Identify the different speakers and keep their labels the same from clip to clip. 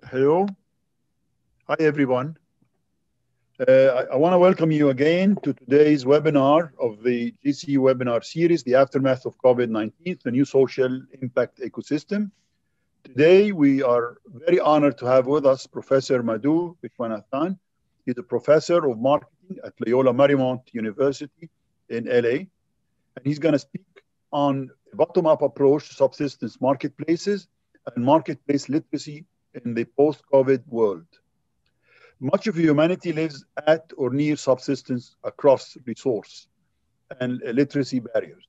Speaker 1: Hello. Hi, everyone. I want to welcome you again to today's webinar of the GC webinar series, The Aftermath of COVID-19, the New Social Impact Ecosystem. Today, we are very honored to have with us Professor Madhu Viswanathan. He's a professor of marketing at Loyola Marymount University in LA. And he's going to speak on a bottom-up approach to subsistence marketplaces and marketplace literacy in the post-COVID world. Much of humanity lives at or near subsistence across resource and literacy barriers.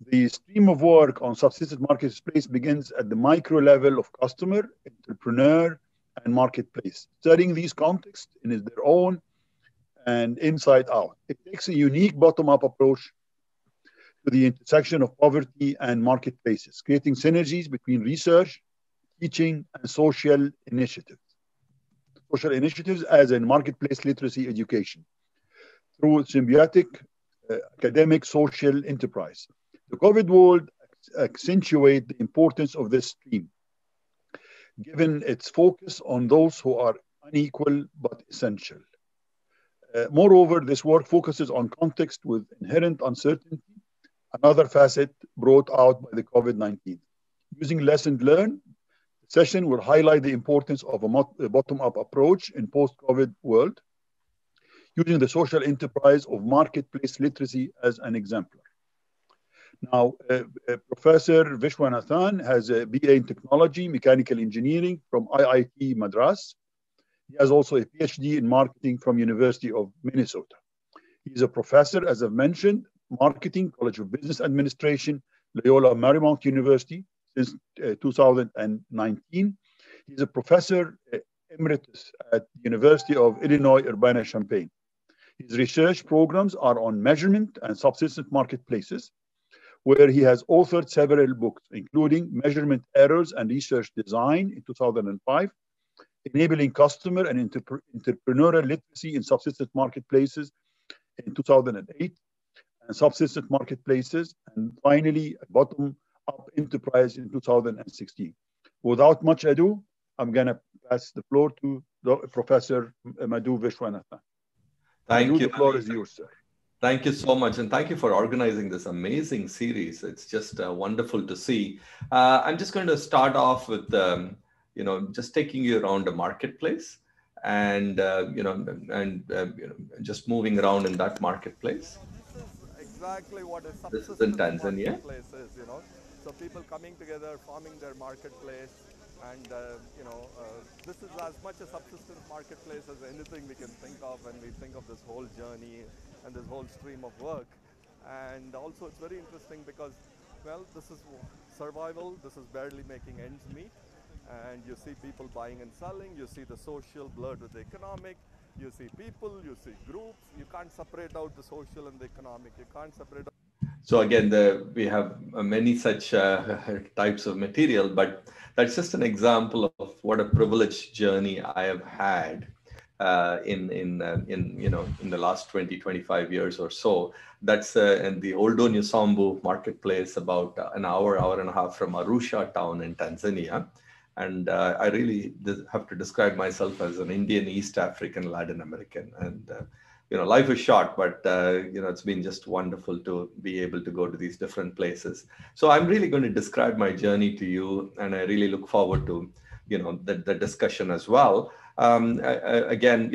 Speaker 1: The stream of work on subsistence marketplace begins at the micro level of customer, entrepreneur, and marketplace, studying these contexts in their own and inside out. It takes a unique bottom-up approach to the intersection of poverty and marketplaces, creating synergies between research, teaching, and social initiatives. Social initiatives as in marketplace literacy education through symbiotic academic social enterprise. The COVID world accentuates the importance of this stream, given its focus on those who are unequal but essential. Moreover, this work focuses on context with inherent uncertainty, another facet brought out by the COVID-19. Using lessons learned, session will highlight the importance of a bottom-up approach in post-COVID world, using the social enterprise of marketplace literacy as an exemplar. Now, Professor Viswanathan has a BA in Technology, Mechanical Engineering from IIT Madras. He has also a PhD in Marketing from University of Minnesota. He's a professor, as I've mentioned, Marketing, College of Business Administration, Loyola Marymount University, since 2019. He's a professor emeritus at the University of Illinois Urbana-Champaign. His research programs are on measurement and subsistence marketplaces, where he has authored several books, including Measurement Errors and Research Design in 2005, Enabling Customer and Entrepreneurial Literacy in Subsistence Marketplaces in 2008, and Subsistence Marketplaces, and finally, Bottom Up Enterprise in 2016. Without much ado, I'm going to pass the floor to Professor Madhu Viswanathan.
Speaker 2: Thank you.
Speaker 1: The floor is yours, sir.
Speaker 2: Thank you so much. And thank you for organizing this amazing series. It's just wonderful to see. I'm just going to start off with, just taking you around the marketplace and, just moving around in that marketplace.
Speaker 3: Exactly what a
Speaker 2: This is in Tanzania.
Speaker 3: Marketplace is, So people coming together, forming their marketplace, and this is as much a subsistence marketplace as anything we can think of when we think of this whole journey and this whole stream of work. And also it's very interesting because, well, this is survival, this is barely making ends meet, and you see people buying and selling, you see the social blurred with the economic, you see people, you see groups. You can't separate out the social and the economic. You can't separate out.
Speaker 2: So again, we have many such types of material, but that's just an example of what a privileged journey I have had in the last 20, 25 years or so. That's in the Oldonyo Sambu marketplace, about an hour and a half from Arusha town in Tanzania. And I really have to describe myself as an Indian, East African, Latin American. And, life is short, but, it's been just wonderful to be able to go to these different places. So I'm really going to describe my journey to you. And I really look forward to, the discussion as well. Again,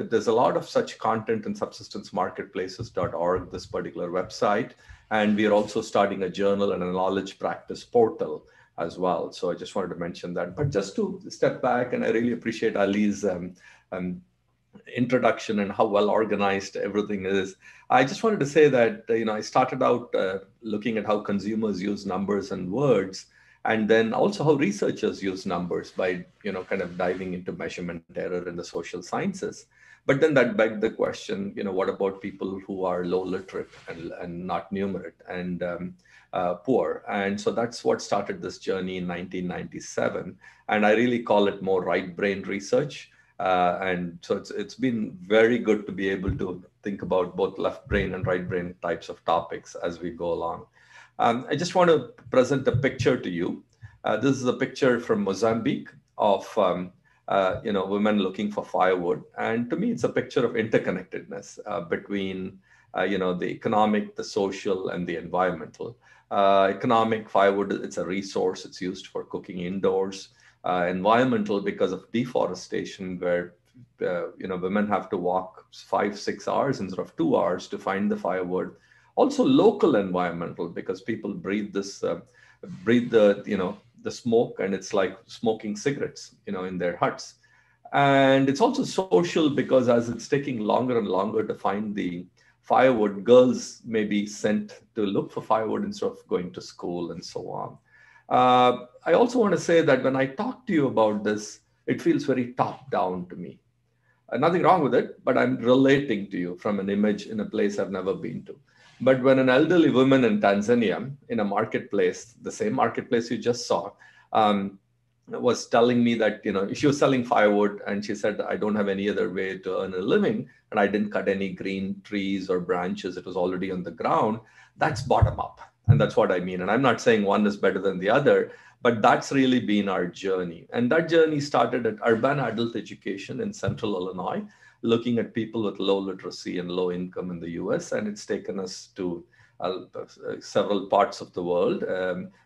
Speaker 2: there's a lot of such content in subsistencemarketplaces.org, this particular website. And we are also starting a journal and a knowledge practice portal as well. So I just wanted to mention that. But just to step back, and I really appreciate Ali's introduction and how well organized everything is. I just wanted to say that, I started out looking at how consumers use numbers and words, and then also how researchers use numbers by, kind of diving into measurement error in the social sciences. But then that begged the question, what about people who are low literate and not numerate and poor? And so that's what started this journey in 1997. And I really call it more right brain research. And so it's been very good to be able to think about both left brain and right brain types of topics as we go along. I just want to present a picture to you. This is a picture from Mozambique. of women looking for firewood. And to me, it's a picture of interconnectedness between the economic, the social, and the environmental. Economic, firewood, it's a resource. It's used for cooking indoors. Environmental, because of deforestation, where women have to walk 5-6 hours instead of 2 hours to find the firewood. Also local environmental, because people breathe the smoke, and it's like smoking cigarettes, in their huts. And it's also social, because as it's taking longer and longer to find the firewood, girls may be sent to look for firewood instead of going to school and so on. I also want to say that when I talk to you about this, it feels very top down to me. Nothing wrong with it, but I'm relating to you from an image in a place I've never been to. But when an elderly woman in Tanzania, in a marketplace, the same marketplace you just saw, was telling me that, she was selling firewood, and she said, I don't have any other way to earn a living, and I didn't cut any green trees or branches. It was already on the ground. That's bottom up. And that's what I mean. And I'm not saying one is better than the other, but that's really been our journey. And that journey started at Urban Adult Education in Central Illinois, looking at people with low literacy and low income in the US. And it's taken us to several parts of the world.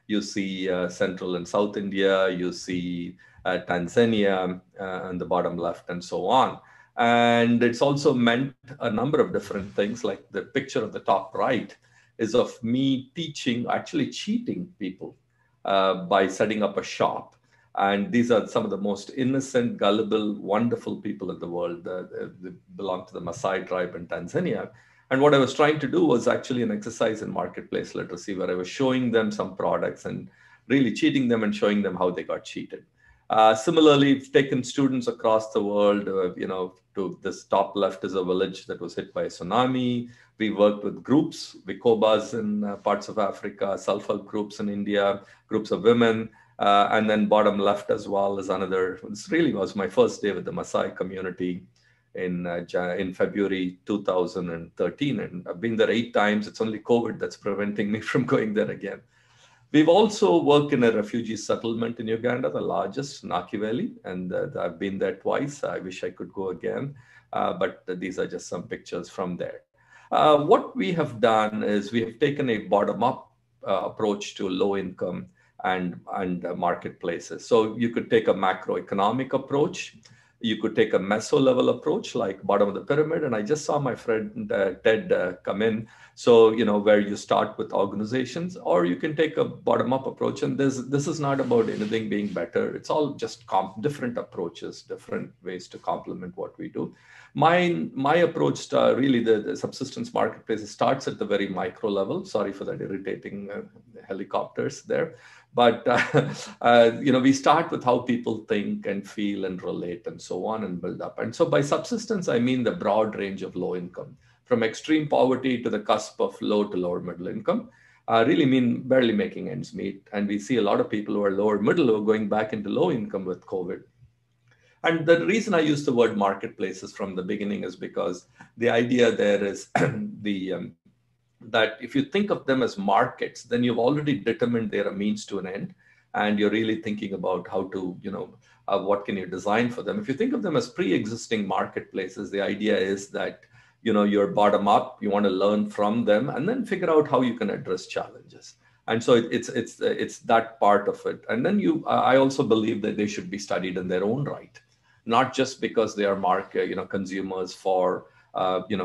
Speaker 2: You see Central and South India, you see Tanzania on the bottom left, and so on. And it's also meant a number of different things, like the picture of the top right is of me teaching, actually cheating people by setting up a shop. And these are some of the most innocent, gullible, wonderful people in the world. They belong to the Maasai tribe in Tanzania. And what I was trying to do was actually an exercise in marketplace literacy, where I was showing them some products and really cheating them and showing them how they got cheated. Similarly, we've taken students across the world, to this top left is a village that was hit by a tsunami. We worked with groups, Vikobas in parts of Africa, self-help groups in India, groups of women. And then bottom left as well is another. This really was my first day with the Maasai community in February 2013. And I've been there 8 times. It's only COVID that's preventing me from going there again. We've also worked in a refugee settlement in Uganda, the largest, Nakiveli, and I've been there twice. I wish I could go again, but these are just some pictures from there. What we have done is we have taken a bottom-up approach to low income and marketplaces. So you could take a macroeconomic approach. You could take a meso-level approach, like bottom of the pyramid. And I just saw my friend Ted come in. So, where you start with organizations, or you can take a bottom-up approach. And this is not about anything being better. It's all just different approaches, different ways to complement what we do. My approach to really the subsistence marketplace starts at the very micro level. Sorry for that irritating helicopters there. But, we start with how people think and feel and relate and so on, and build up. And so by subsistence, I mean the broad range of low income, from extreme poverty to the cusp of low to lower middle income. Really mean barely making ends meet. And we see a lot of people who are lower middle who are going back into low income with COVID. And the reason I use the word marketplaces from the beginning is because the idea there is that if you think of them as markets, then you've already determined they're a means to an end, and you're really thinking about how to, what can you design for them. If you think of them as pre-existing marketplaces, the idea is that, you're bottom up, you want to learn from them, and then figure out how you can address challenges. And so it's that part of it. And then I also believe that they should be studied in their own right, not just because they are consumers for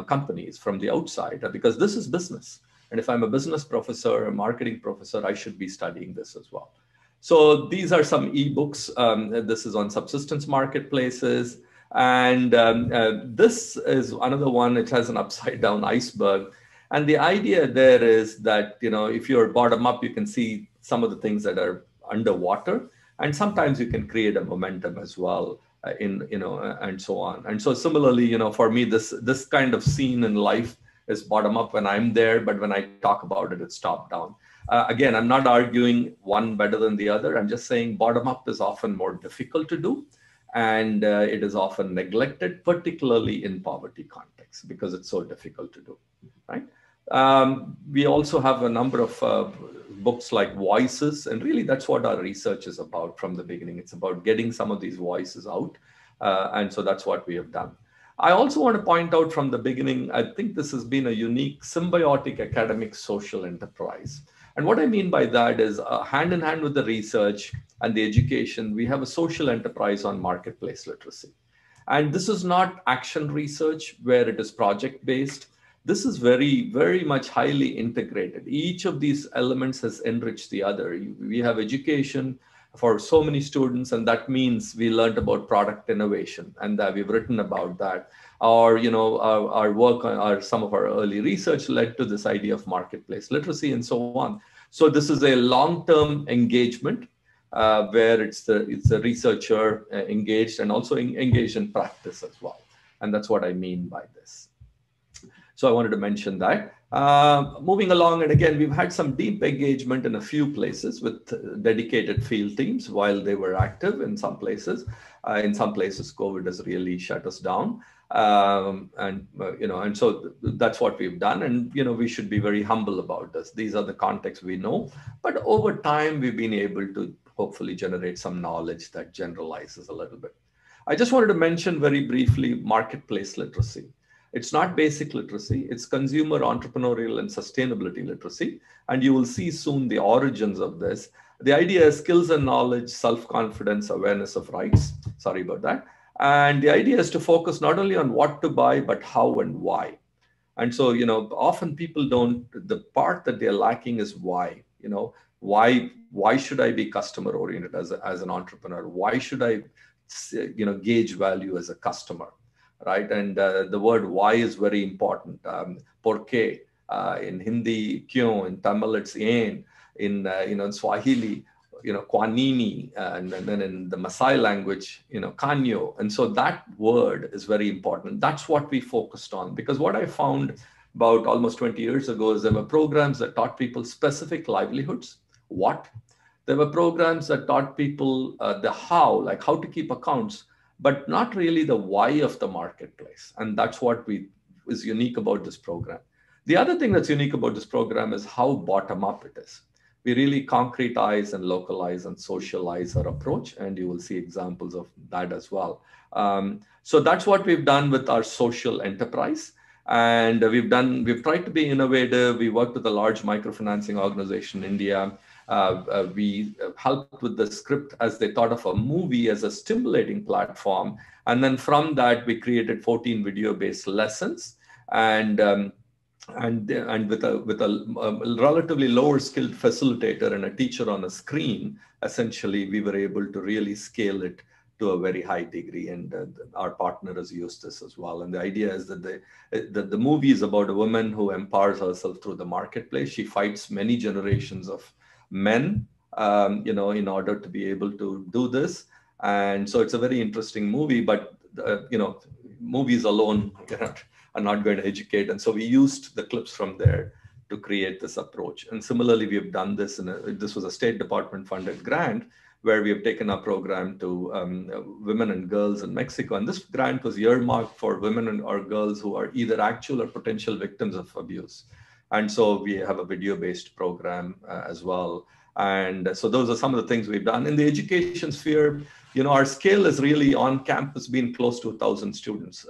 Speaker 2: companies from the outside, because this is business. And if I'm a business professor, a marketing professor, I should be studying this as well. So these are some ebooks. This is on subsistence marketplaces. And this is another one. It has an upside down iceberg. And the idea there is that, if you're bottom up, you can see some of the things that are underwater. And sometimes you can create a momentum as well. And so on. And so similarly, for me, this kind of scene in life is bottom up when I'm there, but when I talk about it, it's top down. Again, I'm not arguing one better than the other. I'm just saying bottom up is often more difficult to do, and it is often neglected, particularly in poverty context, because it's so difficult to do, right? We also have a number of books like Voices. And really, that's what our research is about from the beginning. It's about getting some of these voices out. And so that's what we have done. I also want to point out from the beginning, I think this has been a unique symbiotic academic social enterprise. And what I mean by that is hand in hand with the research and the education, we have a social enterprise on marketplace literacy. And this is not action research where it is project based. This is very, very much highly integrated. Each of these elements has enriched the other. We have education for so many students, and that means we learned about product innovation, and we've written about that. Or, our work on some of our early research led to this idea of marketplace literacy and so on. So this is a long-term engagement where it's the researcher engaged and also engaged in practice as well. And that's what I mean by this. So I wanted to mention that. Moving along, and again, we've had some deep engagement in a few places with dedicated field teams while they were active in some places. In some places, COVID has really shut us down. And so that's what we've done. And, we should be very humble about this. These are the contexts we know. But over time, we've been able to hopefully generate some knowledge that generalizes a little bit. I just wanted to mention very briefly marketplace literacy. It's not basic literacy, it's consumer, entrepreneurial, and sustainability literacy. And you will see soon the origins of this. The idea is skills and knowledge, self-confidence, awareness of rights. Sorry about that. And the idea is to focus not only on what to buy, but how and why. And so, often people don't, the part that they're lacking is why. Why should I be customer oriented as an entrepreneur? Why should I, gauge value as a customer? Right, and the word why is very important. Porque in Hindi, kyun, in Tamil it's yen, in Swahili, kwanini, and then in the Maasai language, kanyo. And so that word is very important. That's what we focused on, because what I found about almost 20 years ago is there were programs that taught people specific livelihoods, what. There were programs that taught people the how, like how to keep accounts, but not really the why of the marketplace. And that's what is unique about this program. The other thing that's unique about this program is how bottom up it is. We really concretize and localize and socialize our approach, and you will see examples of that as well. So that's what we've done with our social enterprise. And we've tried to be innovative. We worked with a large microfinancing organization in India. We helped with the script as they thought of a movie as a stimulating platform. And then from that, we created 14 video-based lessons. And with a relatively lower skilled facilitator and a teacher on a screen, essentially, we were able to really scale it to a very high degree. And our partner has used this as well. And the idea is that the movie is about a woman who empowers herself through the marketplace. She fights many generations of men, in order to be able to do this. And so it's a very interesting movie, but, movies alone are not going to educate. And so we used the clips from there to create this approach. And similarly, we have done this this was a State Department funded grant where we have taken our program to women and girls in Mexico. And this grant was earmarked for women or girls who are either actual or potential victims of abuse. And so we have a video-based program as well. And so those are some of the things we've done. In the education sphere, our scale is really on campus being close to 1,000 students.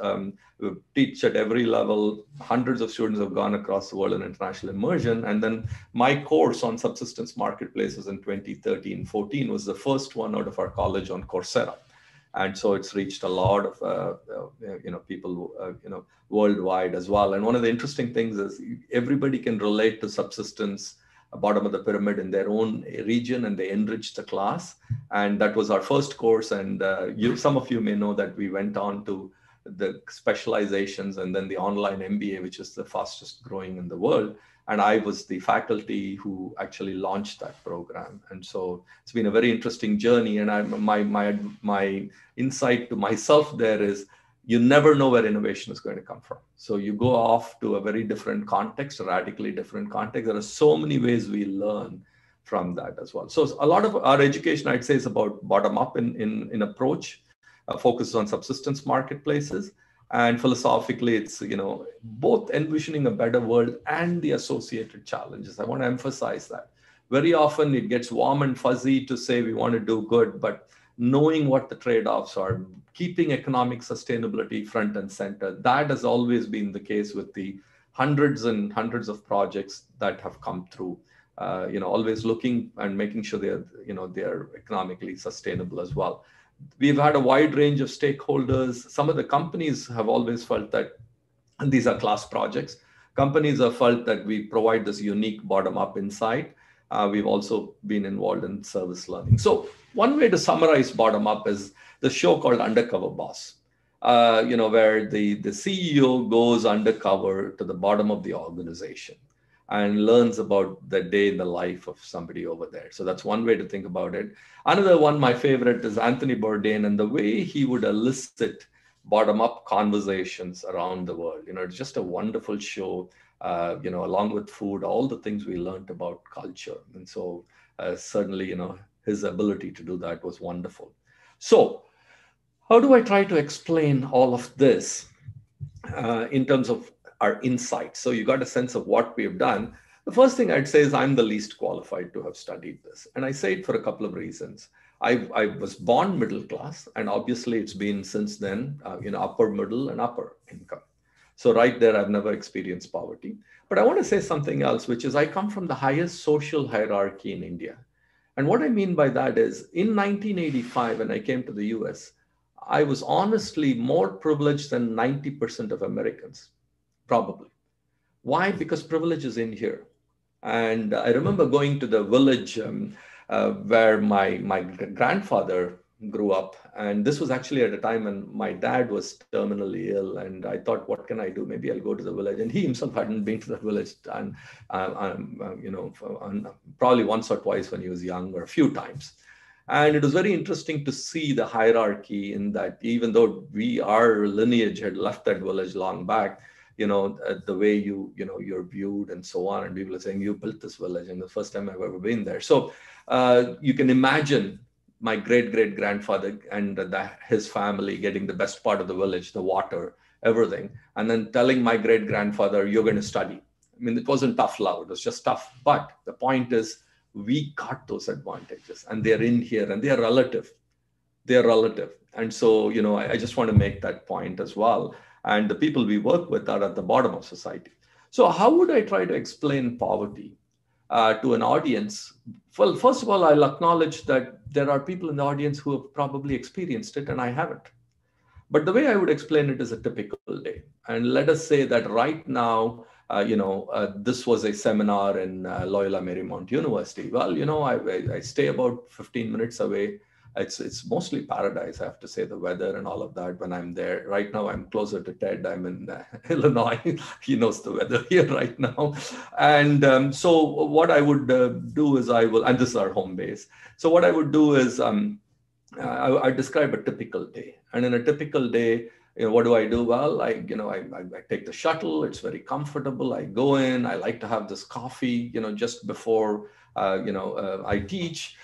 Speaker 2: We teach at every level. Hundreds of students have gone across the world in international immersion. And then my course on subsistence marketplaces in 2013-14 was the first one out of our college on Coursera. And so it's reached a lot of people worldwide as well. And one of the interesting things is everybody can relate to subsistence, bottom of the pyramid in their own region, and they enrich the class. And that was our first course. And some of you may know that we went on to the specializations and then the online MBA, which is the fastest growing in the world. And I was the faculty who actually launched that program. And so it's been a very interesting journey. And my insight to myself there is, you never know where innovation is going to come from. So you go off to a very different context, a radically different context. There are so many ways we learn from that as well. So a lot of our education, I'd say, is about bottom up in approach, focuses on subsistence marketplaces. And philosophically, it's, both envisioning a better world and the associated challenges. I want to emphasize that. Very often it gets warm and fuzzy to say we want to do good, but knowing what the trade-offs are, keeping economic sustainability front and center, that has always been the case with the hundreds and hundreds of projects that have come through. Always looking and making sure they're economically sustainable as well. We've had a wide range of stakeholders. Some of the companies have always felt that, and these are class projects, companies have felt that we provide this unique bottom-up insight. We've also been involved in service learning. So one way to summarize bottom-up is the show called Undercover Boss, where the CEO goes undercover to the bottom of the organization and learns about the day in the life of somebody over there. So that's one way to think about it. Another one, my favorite, is Anthony Bourdain, and the way he would elicit bottom-up conversations around the world. It's just a wonderful show, along with food, all the things we learned about culture. And so certainly, his ability to do that was wonderful. So how do I try to explain all of this in terms of our insights? So you got a sense of what we've done. The first thing I'd say is I'm the least qualified to have studied this. And I say it for a couple of reasons. I was born middle class, and obviously it's been since then, upper middle and upper income. So right there, I've never experienced poverty. But I want to say something else, which is I come from the highest social hierarchy in India. And what I mean by that is in 1985, when I came to the US, I was honestly more privileged than 90% of Americans, probably. Why? Because privilege is in here. And I remember going to the village where my grandfather grew up. And this was actually at a time when my dad was terminally ill. And I thought, what can I do? Maybe I'll go to the village. And he himself hadn't been to the village, and probably once or twice when he was young, or a few times. And it was very interesting to see the hierarchy in that, even though our lineage had left that village long back, the way you're viewed and so on. And people are saying, you built this village, and the first time I've ever been there. So you can imagine my great-great-grandfather and his family getting the best part of the village, the water, everything. And then telling my great-grandfather, you're going to study. I mean, it wasn't tough love, it was just tough. But the point is, we got those advantages, and they're in here, and they're relative. They're relative. And so, I just want to make that point as well. And the people we work with are at the bottom of society. So how would I try to explain poverty to an audience? Well, first of all, I'll acknowledge that there are people in the audience who have probably experienced it, and I haven't. But the way I would explain it is a typical day. And let us say that right now, this was a seminar in Loyola Marymount University. Well, I stay about 15 minutes away. It's mostly paradise, I have to say, the weather and all of that when I'm there. Right now, I'm closer to Ted. I'm in Illinois. He knows the weather here right now. And so what I would do is and this is our home base. So what I would do is I describe a typical day. And in a typical day, what do I do? Well, I take the shuttle. It's very comfortable. I go in. I like to have this coffee, just before, I teach.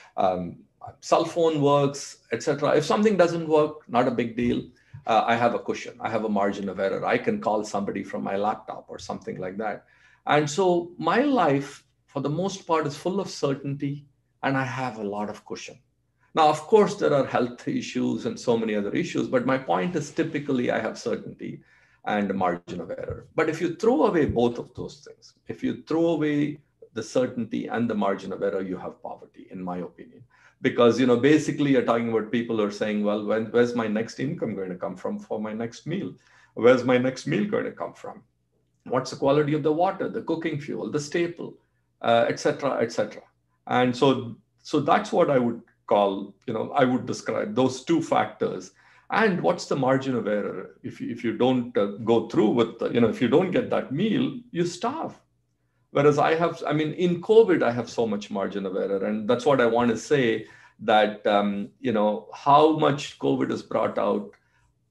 Speaker 2: Cell phone works, etc. If something doesn't work, not a big deal. I have a cushion. I have a margin of error. I can call somebody from my laptop or something like that. And so my life, for the most part, is full of certainty, and I have a lot of cushion. Now, of course, there are health issues and so many other issues, but my point is typically I have certainty and a margin of error. But if you throw away both of those things, if you throw away the certainty and the margin of error, you have poverty, in my opinion. Because, basically you're talking about people who are saying, well, where's my next income going to come from for my next meal? Where's my next meal going to come from? What's the quality of the water, the cooking fuel, the staple, et cetera, et cetera. And so that's what I would call, I would describe those two factors. And what's the margin of error? If you don't go through with, if you don't get that meal, you starve. Whereas in COVID, I have so much margin of error. And that's what I want to say, that, how much COVID has brought out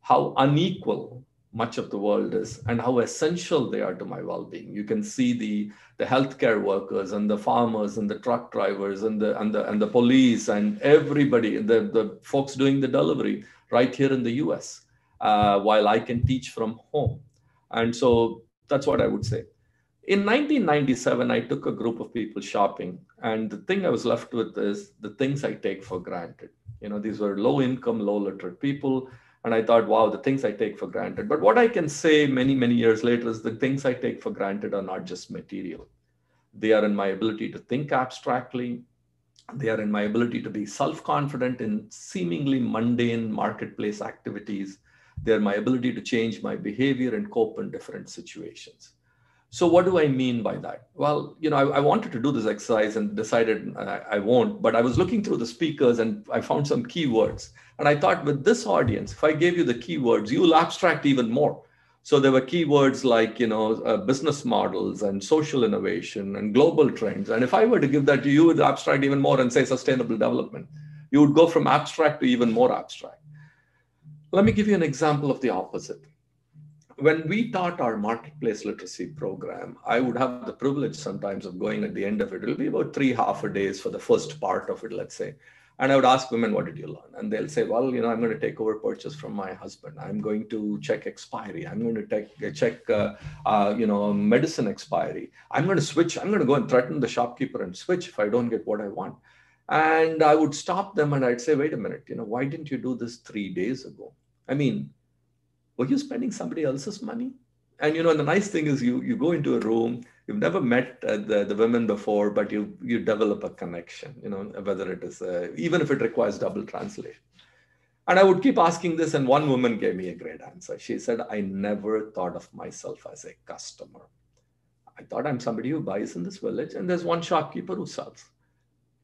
Speaker 2: how unequal much of the world is and how essential they are to my well-being. You can see the healthcare workers and the farmers and the truck drivers and the police and everybody, the folks doing the delivery right here in the US, while I can teach from home. And so that's what I would say. In 1997, I took a group of people shopping, And the thing I was left with is the things I take for granted. These were low income, low literate people. And I thought, wow, the things I take for granted. But what I can say many, many years later is the things I take for granted are not just material. They are in my ability to think abstractly. They are in my ability to be self-confident in seemingly mundane marketplace activities. They are my ability to change my behavior and cope in different situations. So what do I mean by that? Well, I wanted to do this exercise and decided I won't, but I was looking through the speakers and I found some keywords. And I thought with this audience, if I gave you the keywords, you will abstract even more. So there were keywords like, business models and social innovation and global trends. And if I were to give that to you, would abstract even more and say sustainable development. You would go from abstract to even more abstract. Let me give you an example of the opposite. When we taught our marketplace literacy program, I would have the privilege sometimes of going at the end of it. It'll be about 3 half-a-days for the first part of it, let's say. And I would ask women, what did you learn? And they'll say, well, I'm going to take over purchase from my husband. I'm going to check expiry. I'm going to check, medicine expiry. I'm going to switch. I'm going to go and threaten the shopkeeper and switch if I don't get what I want. And I would stop them and I'd say, wait a minute, why didn't you do this 3 days ago? I mean, were you spending somebody else's money? And the nice thing is you go into a room, you've never met the women before, but you develop a connection, whether it is, even if it requires double translation. And I would keep asking this, and one woman gave me a great answer. She said, I never thought of myself as a customer. I thought I'm somebody who buys in this village, and there's one shopkeeper who sells.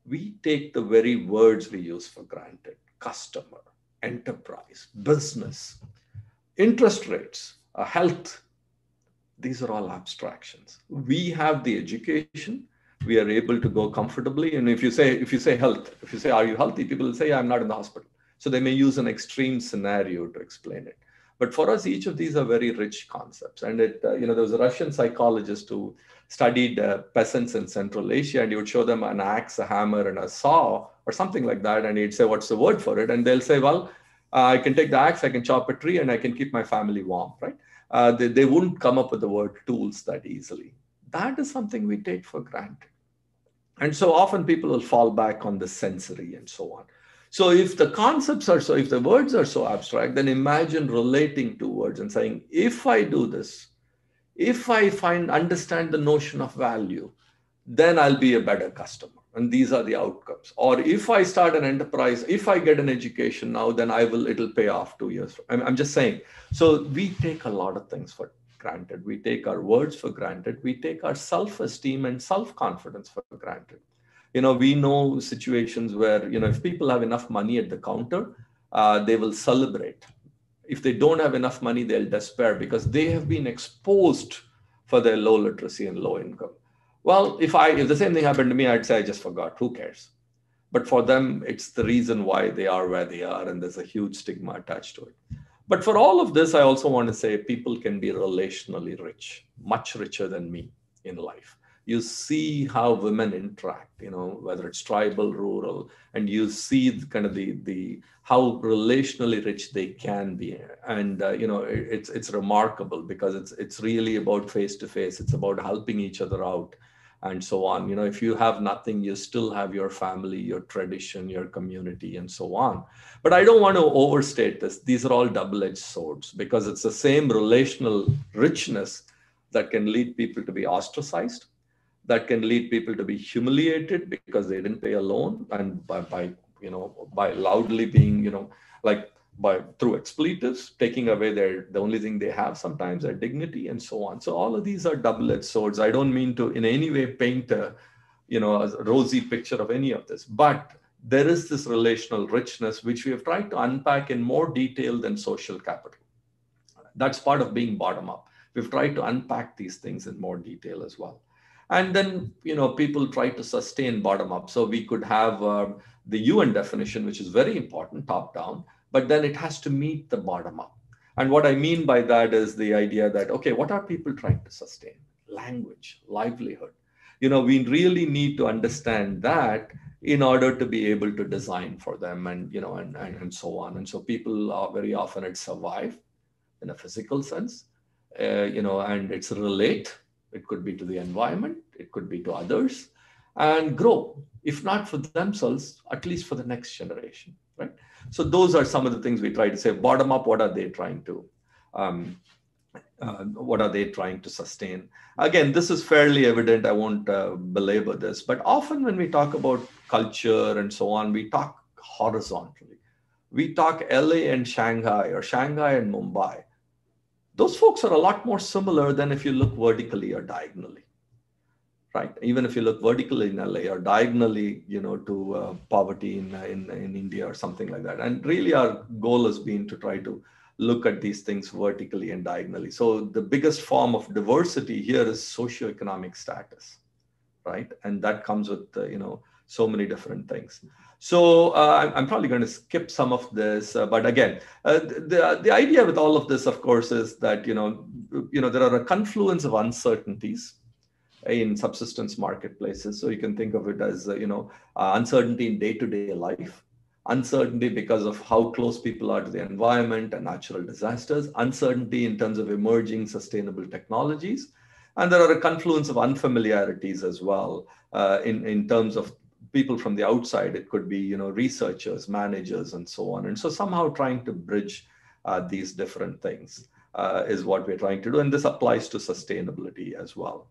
Speaker 2: We take the very words we use for granted: customer, enterprise, business, interest rates, health. These are all abstractions. We have the education. We are able to go comfortably. And if you say health, if you say, are you healthy? People will say, I'm not in the hospital. So they may use an extreme scenario to explain it. But for us, each of these are very rich concepts. And there was a Russian psychologist who studied peasants in Central Asia, and he would show them an axe, a hammer, and a saw, or something like that. And he'd say, what's the word for it? And they'll say, well, I can take the axe, I can chop a tree, and I can keep my family warm, right? They wouldn't come up with the word tools that easily. That is something we take for granted. And so often people will fall back on the sensory and so on. So if the concepts are if the words are so abstract, then imagine relating to words and saying, if I do this, if I understand the notion of value, then I'll be a better customer. And these are the outcomes. Or if I start an enterprise, if I get an education now, then it'll pay off 2 years. I'm just saying. So we take a lot of things for granted. We take our words for granted. We take our self-esteem and self-confidence for granted. We know situations where, if people have enough money at the counter, they will celebrate. If they don't have enough money, they'll despair because they have been exposed for their low literacy and low income. Well, if the same thing happened to me, I'd say I just forgot. Who cares? But for them, it's the reason why they are where they are, and there's a huge stigma attached to it. But for all of this, I also want to say people can be relationally rich, much richer than me in life. You see how women interact, whether it's tribal, rural, and you see kind of the how relationally rich they can be. And, it's remarkable because it's really about face-to-face. It's about helping each other out and so on. If you have nothing, you still have your family, your tradition, your community, and so on. But I don't want to overstate this. These are all double-edged swords because it's the same relational richness that can lead people to be ostracized, that can lead people to be humiliated because they didn't pay a loan, and by loudly being, through expletives, taking away the only thing they have sometimes, their dignity, and so on. So all of these are double-edged swords. I don't mean to in any way paint a rosy picture of any of this, but there is this relational richness which we have tried to unpack in more detail than social capital. That's part of being bottom up. We've tried to unpack these things in more detail as well. And then, people try to sustain bottom up. So we could have the UN definition, which is very important, top down, but then it has to meet the bottom up. And what I mean by that is the idea that, okay, what are people trying to sustain? Language, livelihood. We really need to understand that in order to be able to design for them and, and so on. And so people are very often it's survive in a physical sense, and it's relate. It could be to the environment. It could be to others. and grow, if not for themselves, at least for the next generation, right? So those are some of the things we try to say. Bottom up, what are they trying to sustain? Again, this is fairly evident. I won't belabor this, but often when we talk about culture and so on, we talk horizontally. We talk LA and Shanghai, or Shanghai and Mumbai. Those folks are a lot more similar than if you look vertically or diagonally, right? Even if you look vertically in LA or diagonally, to poverty in India or something like that. And really our goal has been to try to look at these things vertically and diagonally. So the biggest form of diversity here is socioeconomic status, right? And that comes with, so many different things. So I'm probably going to skip some of this, but again, the idea with all of this, of course, is that there are a confluence of uncertainties in subsistence marketplaces. So you can think of it as uncertainty in day-to-day life, uncertainty because of how close people are to the environment and natural disasters, uncertainty in terms of emerging sustainable technologies, and there are a confluence of unfamiliarities as well in terms of people from the outside. It could be researchers, managers, and so on. And so somehow trying to bridge these different things is what we're trying to do, and this applies to sustainability as well.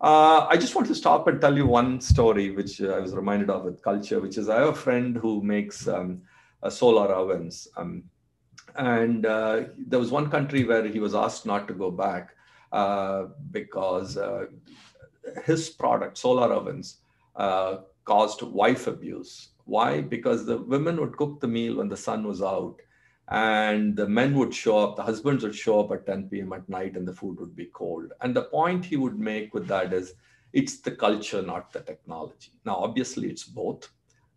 Speaker 2: I just want to stop and tell you one story, which I was reminded of with culture, which is I have a friend who makes solar ovens. And there was one country where he was asked not to go back because his product, solar ovens, caused wife abuse. Why? Because the women would cook the meal when the sun was out, and the men would show up, the husbands would show up at 10 p.m. at night, and the food would be cold. And the point he would make with that is, it's the culture, not the technology. Now, obviously, it's both.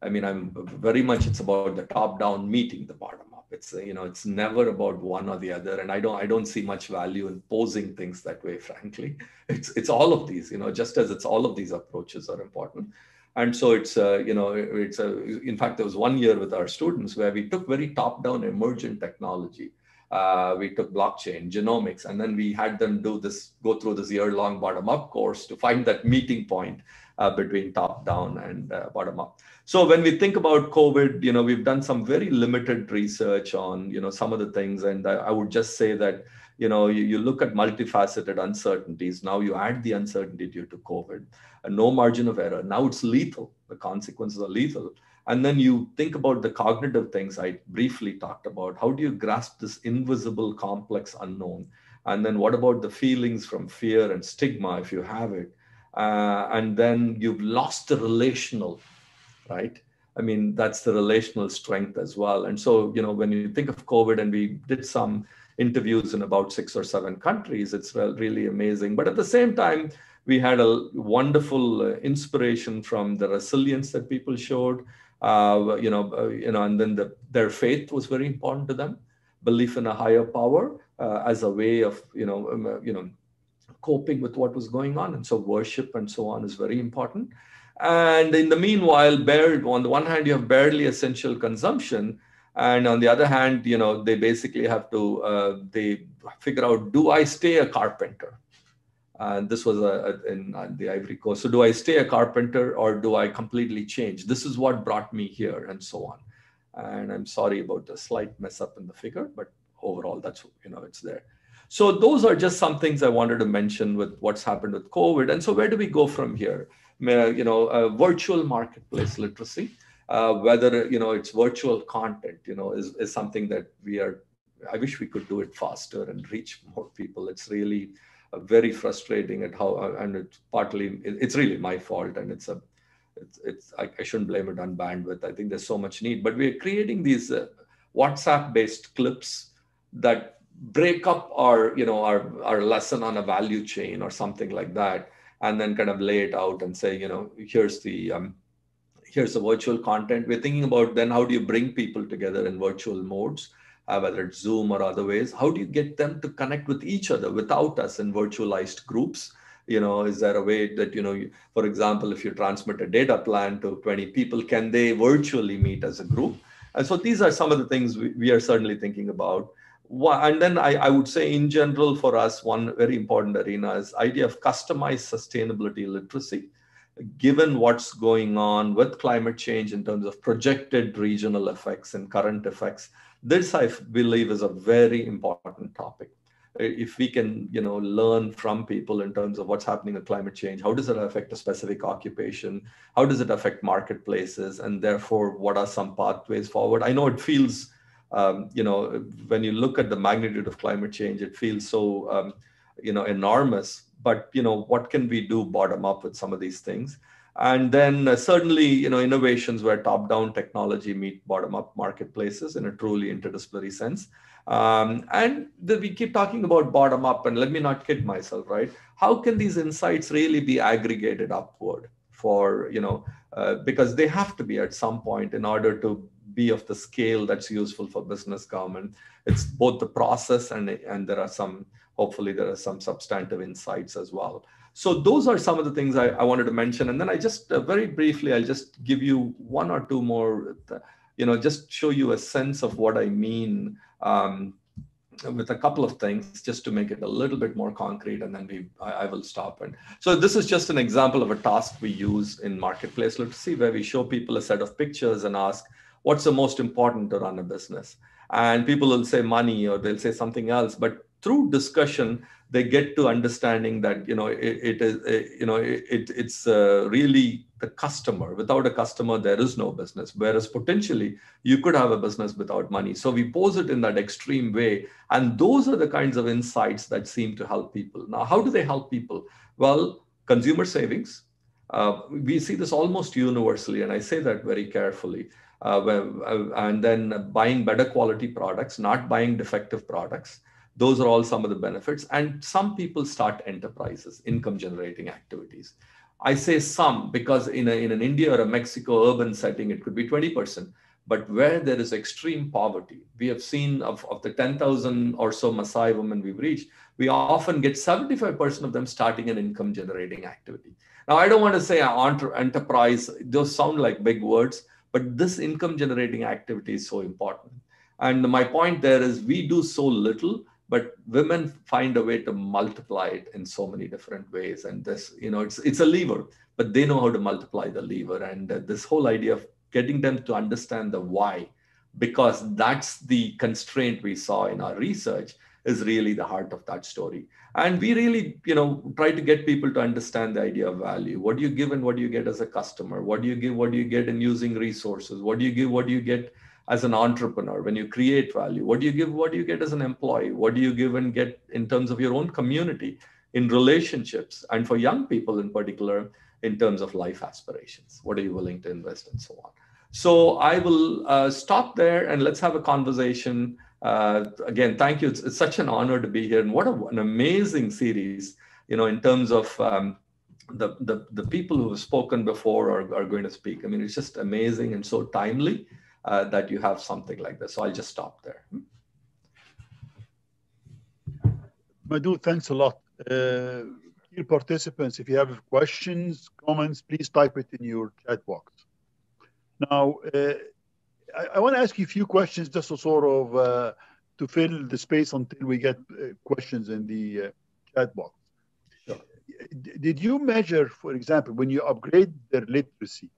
Speaker 2: I mean, it's about the top-down meeting the bottom up. It's it's never about one or the other, and I don't see much value in posing things that way. Frankly, it's all of these. Just as it's all of these approaches are important. And so in fact, there was one year with our students where we took very top-down emergent technology. We took blockchain, genomics, and then we had them go through this year-long bottom-up course to find that meeting point between top-down and bottom-up. So when we think about COVID, we've done some very limited research on, some of the things. And I would just say that, you look at multifaceted uncertainties. Now you add the uncertainty due to COVID, and no margin of error. Now it's lethal. The consequences are lethal. And then you think about the cognitive things I briefly talked about. How do you grasp this invisible, complex unknown? And then what about the feelings from fear and stigma, if you have it? And then you've lost the relational, right? I mean, that's the relational strength as well. And so, when you think of COVID, and we did some interviews in about 6 or 7 countries, it's really amazing. But at the same time, we had a wonderful inspiration from the resilience that people showed, and then their faith was very important to them, belief in a higher power as a way of, coping with what was going on. And so worship and so on is very important. And in the meanwhile, on the one hand, you have barely essential consumption. And on the other hand, they basically have to, they figure out, do I stay a carpenter? And this was in the Ivory Coast. So do I stay a carpenter, or do I completely change? This is what brought me here, and so on. And I'm sorry about the slight mess up in the figure, but overall, that's, it's there. So those are just some things I wanted to mention with what's happened with COVID. And so where do we go from here? Virtual marketplace literacy, whether, it's virtual content, is something that I wish we could do it faster and reach more people. It's really very frustrating at how, and it's really my fault, and I shouldn't blame it on bandwidth. I think there's so much need, but we're creating these WhatsApp-based clips that break up our lesson on a value chain or something like that, and then kind of lay it out and say, here's the virtual content. We're thinking about then how do you bring people together in virtual modes, whether it's Zoom or other ways. How do you get them to connect with each other without us in virtualized groups? Is there a way that, for example, if you transmit a data plan to 20 people, can they virtually meet as a group? And so these are some of the things we are certainly thinking about. And then I would say in general for us, one very important arena is idea of customized sustainability literacy. given what's going on with climate change in terms of projected regional effects and current effects, this I believe is a very important topic. If we can, learn from people in terms of what's happening with climate change, how does it affect a specific occupation? How does it affect marketplaces? And therefore, what are some pathways forward? I know it feels, when you look at the magnitude of climate change, it feels so, enormous. But, what can we do bottom up with some of these things? And then certainly, innovations where top-down technology meet bottom-up marketplaces in a truly interdisciplinary sense. We keep talking about bottom up, and let me not kid myself, right? How can these insights really be aggregated upward for, because they have to be at some point in order to be of the scale that's useful for business government. It's both the process and there are some, hopefully there are some substantive insights as well. So those are some of the things I wanted to mention. And then I just very briefly, I'll just give you one or two more, just show you a sense of what I mean with a couple of things, just to make it a little bit more concrete, and then I will stop. And so this is just an example of a task we use in Marketplace. Let's see, where we show people a set of pictures and ask, what's the most important to run a business? And people will say money, or they'll say something else. But through discussion, they get to understanding that it's really the customer. Without a customer, there is no business. Whereas potentially you could have a business without money. So we pose it in that extreme way, and those are the kinds of insights that seem to help people. Now, how do they help people? Well, consumer savings. We see this almost universally, and I say that very carefully. And then buying better quality products, not buying defective products. Those are all some of the benefits. And some people start enterprises, income generating activities. I say some because in an India or a Mexico urban setting, it could be 20%. But where there is extreme poverty, we have seen of the 10,000 or so Maasai women we've reached, we often get 75% of them starting an income generating activity. Now, I don't want to say enterprise, those sound like big words, but this income generating activity is so important. And my point there is we do so little, but women find a way to multiply it in so many different ways. And this, it's a lever, but they know how to multiply the lever. And this whole idea of getting them to understand the why, because that's the constraint we saw in our research, is really the heart of that story. And we really, try to get people to understand the idea of value. What do you give and what do you get as a customer? What do you give? What do you get in using resources? What do you give? What do you get as an entrepreneur when you create value? What do you give? What do you get as an employee? What do you give and get in terms of your own community, in relationships, and for young people in particular, in terms of life aspirations? What are you willing to invest, and so on? So I will stop there, and let's have a conversation. Again, thank you. It's such an honor to be here, and what an amazing series, in terms of the people who have spoken before are going to speak. I mean, it's just amazing and so timely that you have something like this. So I'll just stop there.
Speaker 1: Madhu, thanks a lot. Dear participants, if you have questions, comments, please type it in your chat box. Now, I want to ask you a few questions just to sort of to fill the space until we get questions in the chat box.
Speaker 2: Sure.
Speaker 1: Did you measure, for example, when you upgrade their literacy,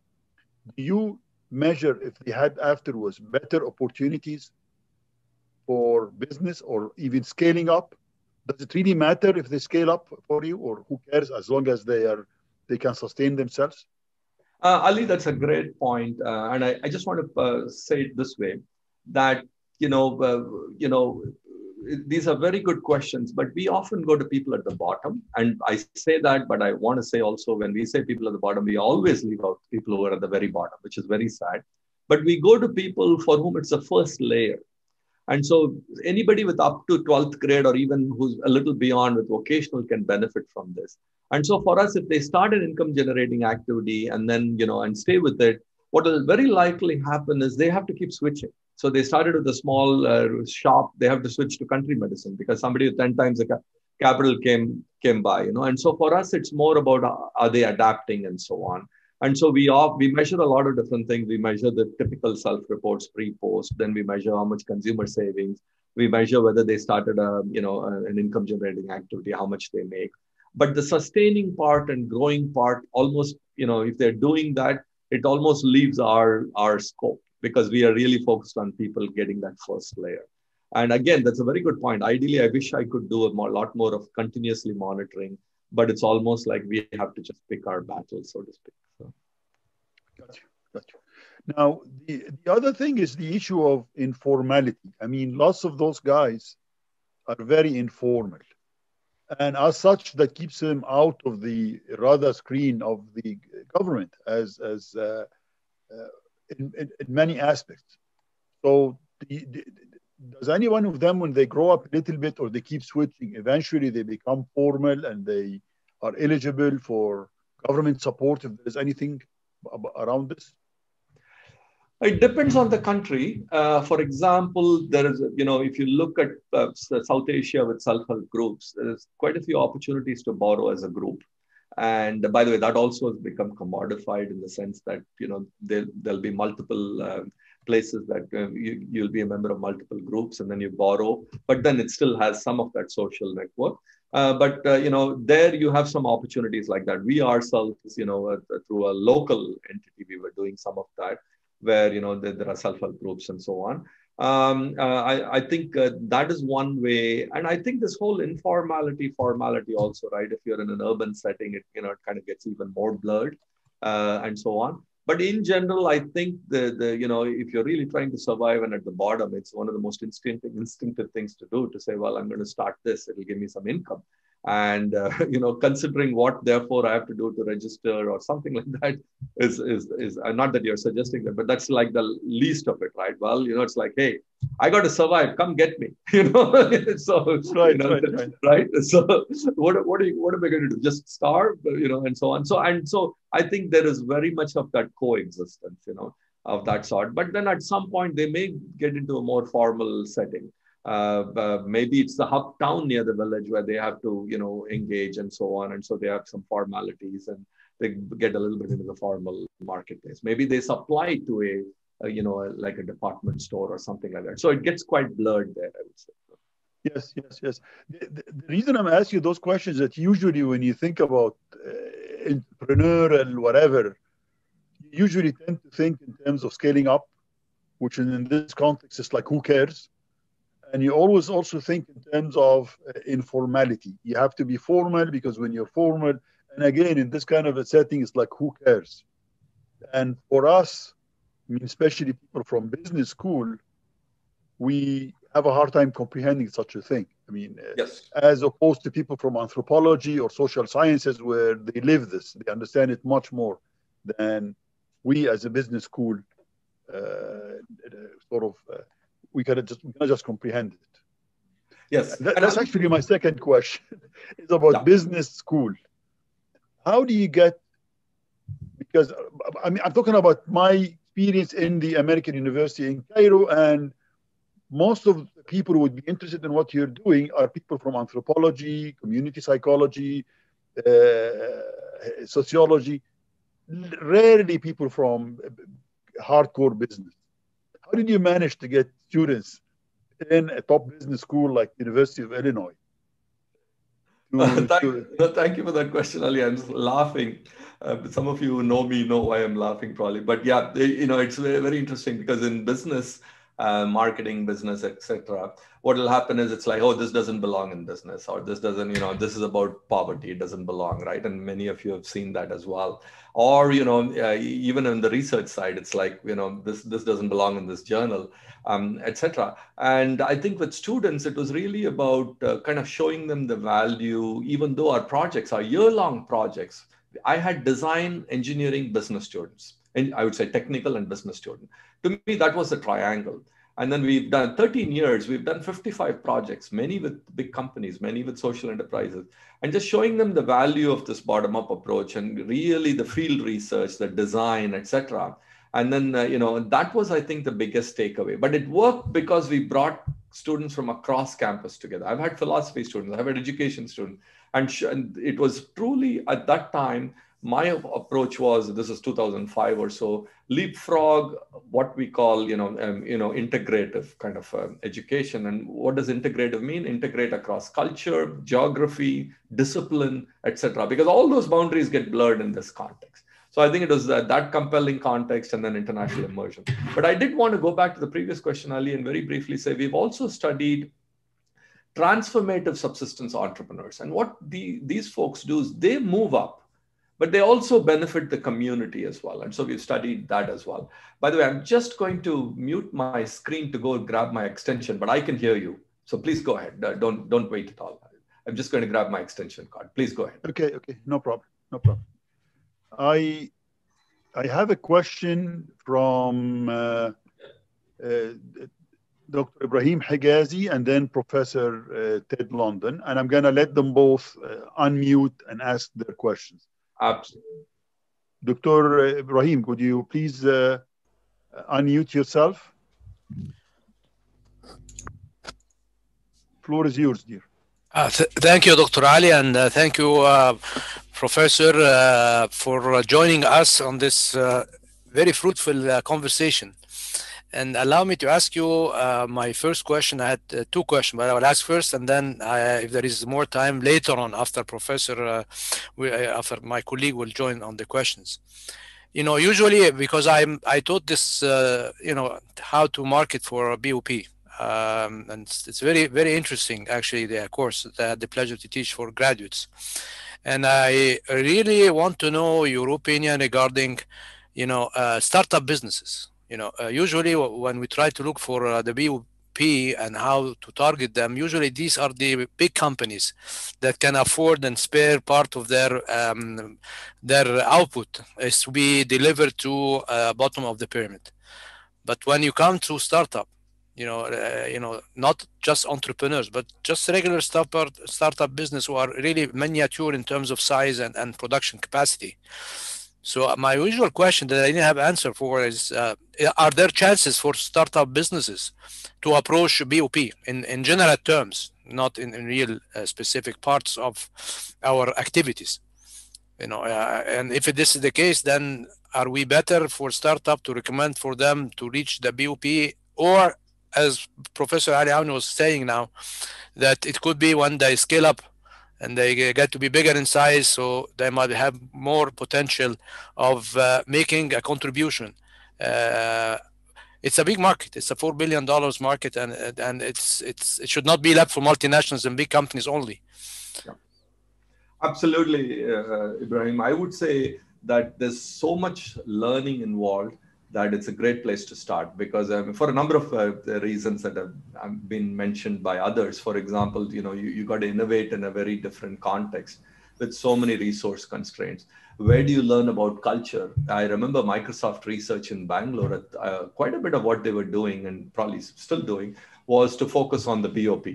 Speaker 1: do you measure if they had afterwards better opportunities for business or even scaling up? Does it really matter if they scale up for you, or who cares as long as they can sustain themselves?
Speaker 2: Ali, that's a great point. And I just want to say it this way, that, these are very good questions, but we often go to people at the bottom. And I say that, but I want to say also, when we say people at the bottom, we always leave out people who are at the very bottom, which is very sad. But we go to people for whom it's the first layer. And so anybody with up to 12th grade or even who's a little beyond with vocational can benefit from this. And so for us, if they start an income generating activity and then, and stay with it, what will very likely happen is they have to keep switching. So they started with a small shop, they have to switch to country medicine because somebody with 10 times the capital came by, And so for us, it's more about are they adapting and so on. And so we measure a lot of different things. We measure the typical self-reports pre-post. Then we measure how much consumer savings. We measure whether they started an income generating activity, how much they make. But the sustaining part and growing part almost if they're doing that, it almost leaves our scope, because we are really focused on people getting that first layer. And again, that's a very good point. Ideally, I wish I could do lot more of continuously monitoring, but it's almost like we have to just pick our battles, so to speak. So.
Speaker 1: Gotcha. Gotcha. Now, the other thing is the issue of informality. I mean, lots of those guys are very informal. And as such, that keeps them out of the radar screen of the government in many aspects. So does any one of them, when they grow up a little bit or they keep switching, eventually they become formal and they are eligible for government support, if there's anything around this?
Speaker 2: It depends on the country. For example, there is, if you look at South Asia with self-help groups, there's quite a few opportunities to borrow as a group. And by the way, that also has become commodified in the sense that, there'll be multiple places that you'll be a member of multiple groups and then you borrow, but then it still has some of that social network. But there you have some opportunities like that. We ourselves, through a local entity, we were doing some of that, where there are self-help groups and so on. I think that is one way, and I think this whole formality also, right? If you're in an urban setting, it kind of gets even more blurred, and so on. But in general, I think if you're really trying to survive and at the bottom, it's one of the most instinctive things to do, to say, well, I'm going to start this; it'll give me some income. And considering what therefore I have to do to register or something like that is not that you're suggesting that, but that's like the least of it, right? Well, it's like, hey, I got to survive, come get me, so right. So what am I going to do, just starve, and so on. So I think there is very much of that coexistence, of that sort. But then at some point they may get into a more formal setting. Maybe it's the hub town near the village where they have to, engage and so on. And so they have some formalities and they get a little bit into the formal marketplace. Maybe they supply to like a department store or something like that. So it gets quite blurred there, I would say.
Speaker 1: Yes. The reason I'm asking you those questions is that usually when you think about entrepreneurial whatever, you usually tend to think in terms of scaling up, which in this context is like, who cares? And you always also think in terms of informality. You have to be formal, because when you're formal, and again, in this kind of a setting, it's like, who cares? And for us, I mean, especially people from business school, we have a hard time comprehending such a thing. I mean,
Speaker 2: yes.
Speaker 1: As opposed to people from anthropology or social sciences, where they live this, they understand it much more than we as a business school we cannot just comprehend it.
Speaker 2: Yes.
Speaker 1: That's actually my second question. It's about business school. How do you get, because I mean, I'm talking about my experience in the American University in Cairo, and most of the people who would be interested in what you're doing are people from anthropology, community psychology, sociology, rarely people from hardcore business. How did you manage to get students in a top business school like University of Illinois?
Speaker 2: Thank you for that question, Ali. I'm just laughing. Some of you who know me know why I'm laughing, probably. But yeah, it's very, very interesting, because in business, marketing, business, etc., what will happen is it's like, oh, this doesn't belong in business, or this doesn't, this is about poverty, it doesn't belong, right? And many of you have seen that as well. Or, even in the research side, it's like, this doesn't belong in this journal, etc. And I think with students, it was really about kind of showing them the value, even though our projects are year-long projects. I had design, engineering, business students, and I would say technical and business student. To me, that was a triangle. And then we've done 13 years, we've done 55 projects, many with big companies, many with social enterprises, and just showing them the value of this bottom-up approach and really the field research, the design, etc. And then, that was, I think, the biggest takeaway. But it worked because we brought students from across campus together. I've had philosophy students, I've had education students, and it was truly at that time, my approach was, this is 2005 or so, leapfrog what we call, integrative kind of education. And what does integrative mean? Integrate across culture, geography, discipline, etc. Because all those boundaries get blurred in this context. So I think it was that compelling context and then international immersion. But I did want to go back to the previous question, Ali, and very briefly say we've also studied transformative subsistence entrepreneurs. And what these folks do is they move up, but they also benefit the community as well. And so we've studied that as well. By the way, I'm just going to mute my screen to go grab my extension, but I can hear you. So please go ahead. Don't wait at all. I'm just going to grab my extension card. Please go ahead.
Speaker 1: Okay, no problem. I have a question from Dr. Ibrahim Higazi and then Professor Ted London, and I'm going to let them both unmute and ask their questions.
Speaker 2: Absolutely.
Speaker 1: Dr. Ibrahim, could you please unmute yourself? Floor is yours, dear.
Speaker 4: Thank you, Dr. Ali, and thank you, Professor, for joining us on this very fruitful conversation. And allow me to ask you my first question. I had two questions, but I will ask first, and then if there is more time later on after Professor, after my colleague will join on the questions. Usually because I taught this, how to market for BOP. And it's very, very interesting, actually, the course that I had the pleasure to teach for graduates. And I really want to know your opinion regarding, startup businesses. Usually when we try to look for the BOP and how to target them, usually these are the big companies that can afford and spare part of their output is to be delivered to bottom of the pyramid. But when you come to startup, not just entrepreneurs, but just regular startup business who are really miniature in terms of size and production capacity. So my usual question that I didn't have answer for is, are there chances for startup businesses to approach BOP in general terms, not in real specific parts of our activities? And if this is the case, then are we better for startup to recommend for them to reach the BOP, or as Professor Ali Aoun was saying now, that it could be when they scale up and they get to be bigger in size, so they might have more potential of making a contribution. It's a big market. It's a $4 billion market, and it should not be left for multinationals and big companies only.
Speaker 2: Yeah. Absolutely, Ibrahim. I would say that there's so much learning involved that it's a great place to start, because for a number of reasons that have been mentioned by others. For example, you got to innovate in a very different context with so many resource constraints. Where do you learn about culture? I remember Microsoft research in Bangalore, quite a bit of what they were doing and probably still doing was to focus on the BOP.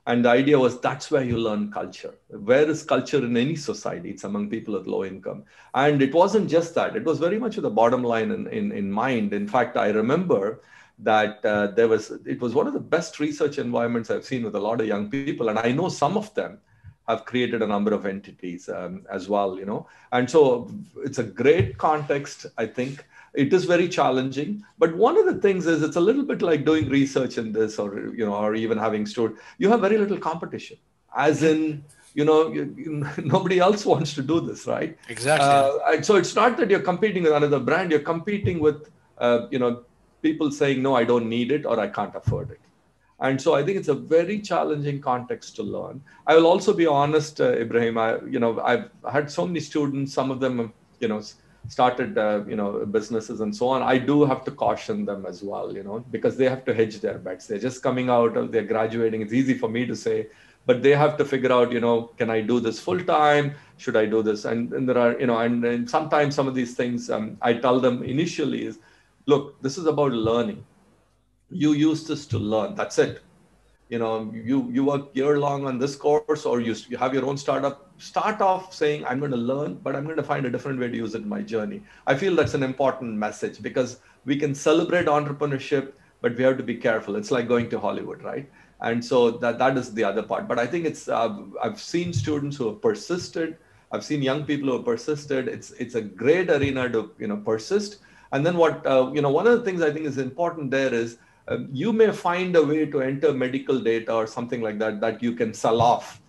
Speaker 2: And the idea was that's where you learn culture. Where is culture in any society? It's among people at low income. And it wasn't just that. It was very much with the bottom line in mind. In fact, I remember that it was one of the best research environments I've seen with a lot of young people. And I know some of them have created a number of entities as well, And so it's a great context, I think. It is very challenging, but one of the things is it's a little bit like doing research in this, or even having stored. You have very little competition, as in nobody else wants to do this, right?
Speaker 4: Exactly.
Speaker 2: And so it's not that you're competing with another brand. You're competing with people saying, no, I don't need it or I can't afford it. And so I think it's a very challenging context to learn. I will also be honest, Ibrahim. I've had so many students. Some of them, started businesses and so on. I do have to caution them as well, because they have to hedge their bets. They're just coming out, they're graduating. It's easy for me to say, but they have to figure out, can I do this full time? Should I do this? And there are, and sometimes some of these things I tell them initially is, look, this is about learning. You use this to learn. That's it. You work year long on this course, or you have your own startup. Start off saying, I'm going to learn, but I'm going to find a different way to use it in my journey. I feel that's an important message, because we can celebrate entrepreneurship, but we have to be careful. It's like going to Hollywood, right? And so that is the other part. But I think it's, I've seen students who have persisted. I've seen young people who have persisted. It's a great arena to, persist. And then one of the things I think is important there is, you may find a way to enter medical data or something like that you can sell off.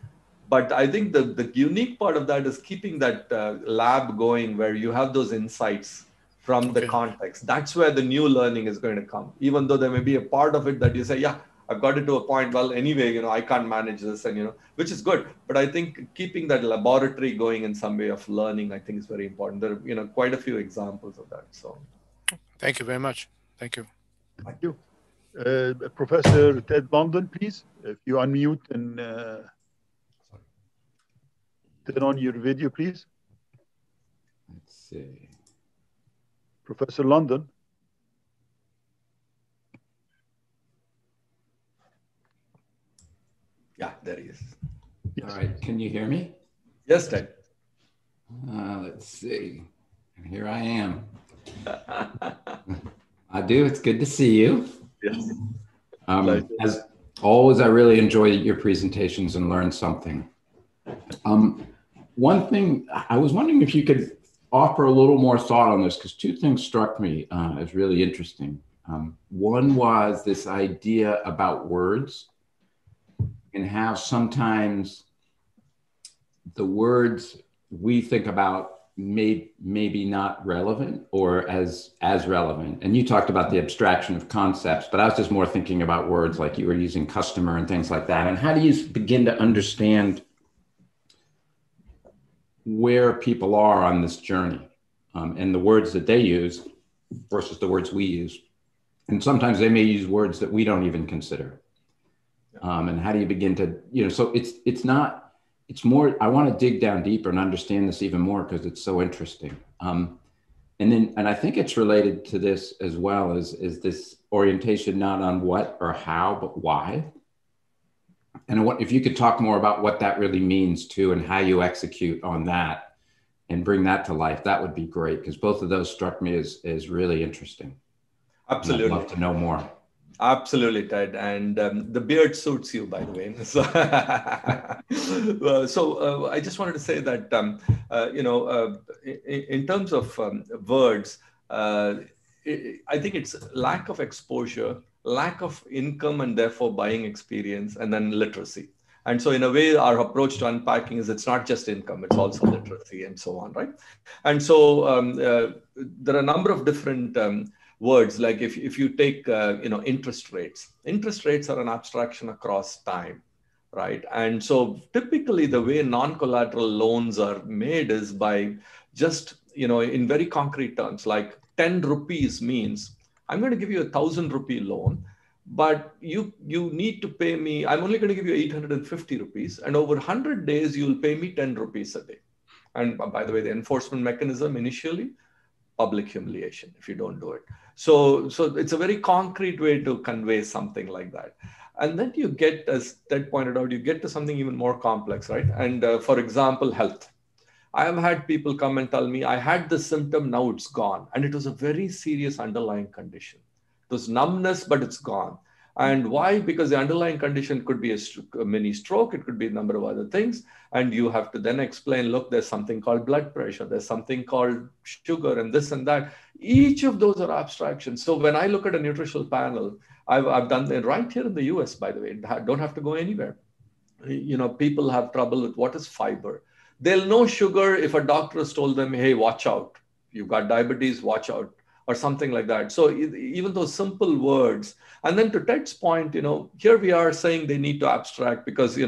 Speaker 2: But I think the unique part of that is keeping that lab going where you have those insights from the context. That's where the new learning is going to come. Even though there may be a part of it that you say, yeah, I've got it to a point, well, anyway, you know, I can't manage this, and, you know, which is good. But I think keeping that laboratory going in some way of learning, I think is very important. There are, you know, quite a few examples of that. So
Speaker 4: Thank you very much. Thank you.
Speaker 1: Thank you. Professor Ted London, please, if you unmute and turn on your video, please.
Speaker 5: Let's see.
Speaker 1: Professor London.
Speaker 2: yeah, there he is.
Speaker 1: Yes.
Speaker 5: All right, can you hear me?
Speaker 2: Yes, Ted.
Speaker 5: Let's see. And here I am. I do. It's good to see you.
Speaker 2: Yes.
Speaker 5: As always, I really enjoy your presentations and learn something. One thing, I was wondering if you could offer a little more thought on this, because two things struck me as really interesting. One was this idea about words and how sometimes the words we think about maybe not relevant or as relevant. And you talked about the abstraction of concepts, but I was just more thinking about words like you were using customer and things like that. And how do you begin to understand where people are on this journey and the words that they use versus the words we use? And sometimes they may use words that we don't even consider. And how do you begin to, you know, so it's more, I want to dig down deeper and understand this even more because it's so interesting. And I think it's related to this as well as this orientation, not on what or how, but why. And if you could talk more about what that really means too, and how you execute on that and bring that to life, that would be great. Because both of those struck me as really interesting.
Speaker 2: Absolutely.
Speaker 5: I'd love to know more.
Speaker 2: Absolutely, Ted. And the beard suits you, by the way. So, I just wanted to say that, in terms of words, I think it's lack of exposure, lack of income, and therefore buying experience, and then literacy. And so in a way, our approach to unpacking is it's not just income, it's also literacy and so on, right? And so there are a number of different words, like if you take, interest rates are an abstraction across time, right? And so typically the way non-collateral loans are made is by just, in very concrete terms, like 10 rupees means I'm going to give you 1,000 rupee loan, but you need to pay me, I'm only going to give you 850 rupees. And over 100 days, you'll pay me 10 rupees a day. And by the way, the enforcement mechanism initially, public humiliation if you don't do it. So it's a very concrete way to convey something like that. And then you get, as Ted pointed out, you get to something even more complex, right? And for example, health. I have had people come and tell me, I had this symptom, now it's gone. And it was a very serious underlying condition. It was numbness, but it's gone. And why? Because the underlying condition could be a mini stroke. It could be a number of other things. And you have to then explain, look, there's something called blood pressure. There's something called sugar and this and that. Each of those are abstractions. So when I look at a nutritional panel, I've done it right here in the US, by the way, don't have to go anywhere. People have trouble with what is fiber. They'll know sugar if a doctor has told them, hey, watch out. You've got diabetes, watch out, or something like that. So even those simple words. And then to Ted's point, here we are saying they need to abstract because,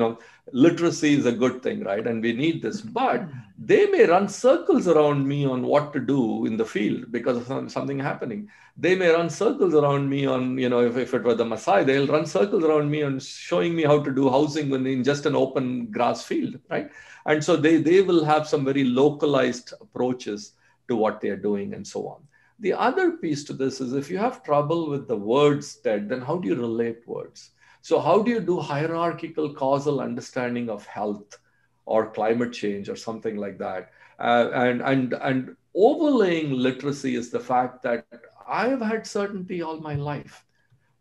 Speaker 2: literacy is a good thing, right? And we need this. But they may run circles around me on what to do in the field because of something happening. They may run circles around me on, if it were the Maasai, they'll run circles around me on showing me how to do housing when in just an open grass field, right? And so they will have some very localized approaches to what they are doing and so on. The other piece to this is if you have trouble with the words, Ted, then how do you relate words? So how do you do hierarchical causal understanding of health or climate change or something like that? And overlaying literacy is the fact that I have had certainty all my life.